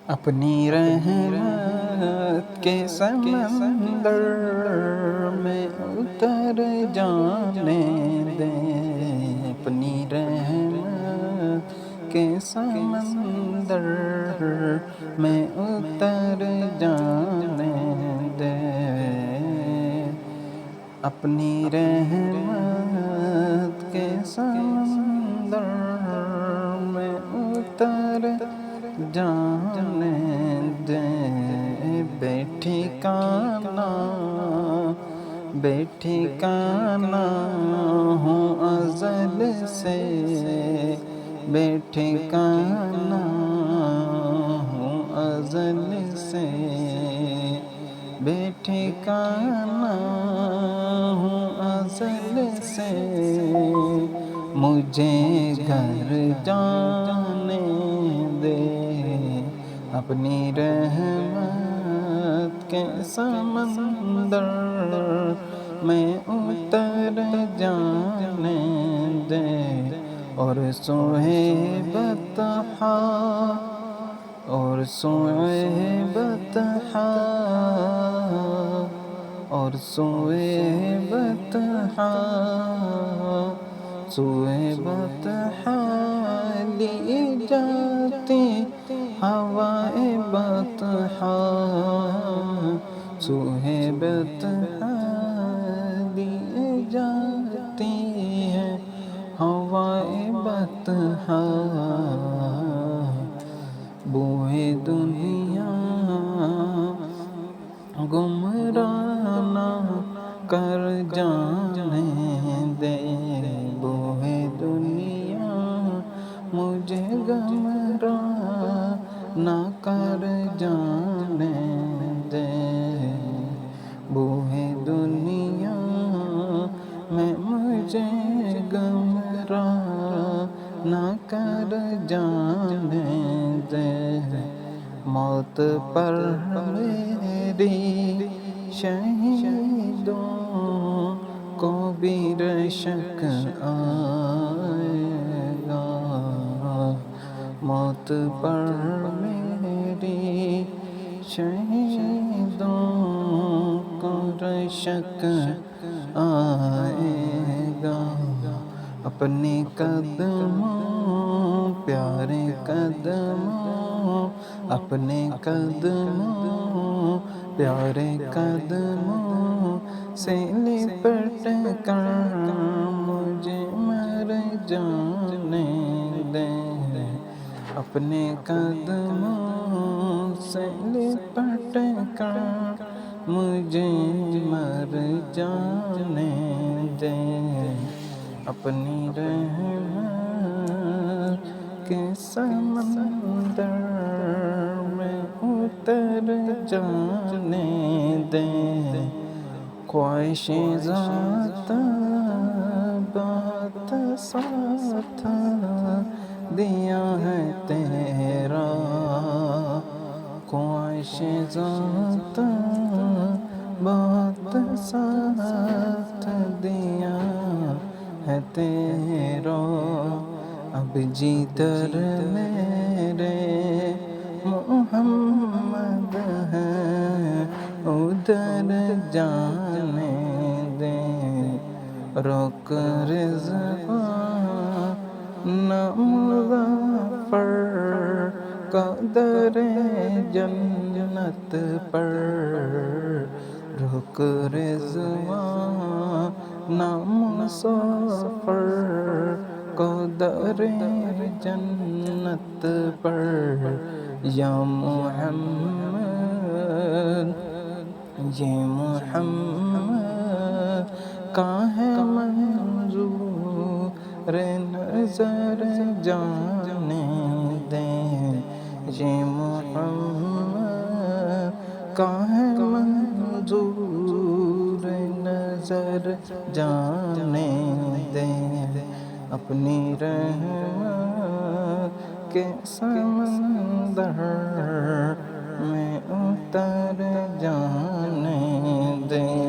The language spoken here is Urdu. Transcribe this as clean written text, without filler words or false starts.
اپنی رحمت کے سمندر میں اتر جانے دیں، اپنی رحمت کے سمندر میں اتر جانے دیں، اپنی رحمت کے سمندر میں اتر جانے دیں، بے ٹھکانہ ہوں ازل سے، بے ٹھکانہ ہوں ازل سے، بے ٹھکانہ ہوں ازل سے، مجھے گھر جانے دے، اپنی رحمت کے سمندر میں اتر جانے دے، اور سوئے بطحا، اور سوئے بطحا، اور سوئے بطحا، سوئے بطحا لی جاتی ہوائے بطحا، سوئے بطحا لی جاتی ہے ہوائے بطحا، بوئے دنیا گمراہ نہ کر جانے دے، بوئے دنیا مجھے گمراہ نہ کر جانے دے، بوئے دنیا میں مجھے گمراہ نہ کر جانے دے، موت پر میری شہیدوں کو بھی رشک آئے گا، موت پر میری شہیدوں کو رشک آئے گا، اپنے قدموں پیارے قدموں، اپنے قدموں پیارے قدموں سے لپٹ کر مجھے مر جانے دیں، اپنے قدموں سے لپٹ کر مجھے مر جانے دیں، اپنی رحمت کے سمندر میں اتر جانے دیں، خواہشیں ذات بات ساتھ دیا ہے تیرا، خواہشیں ذات بات ساتھ دیا ہے تیرا، اب جدھر میرے محمد ہے ادھر جانے دیں، روک رضوان مظفر کا در جنت پر، روک رضوان مظفر کو در جنت پر، یا محمد یہ محمد کا ہے منظور نظر جانے دیں، یہ محمد کا ہے منظور نظر جانے دیں، اپنی رحمت کے سمندر میں اتر جانے دیں۔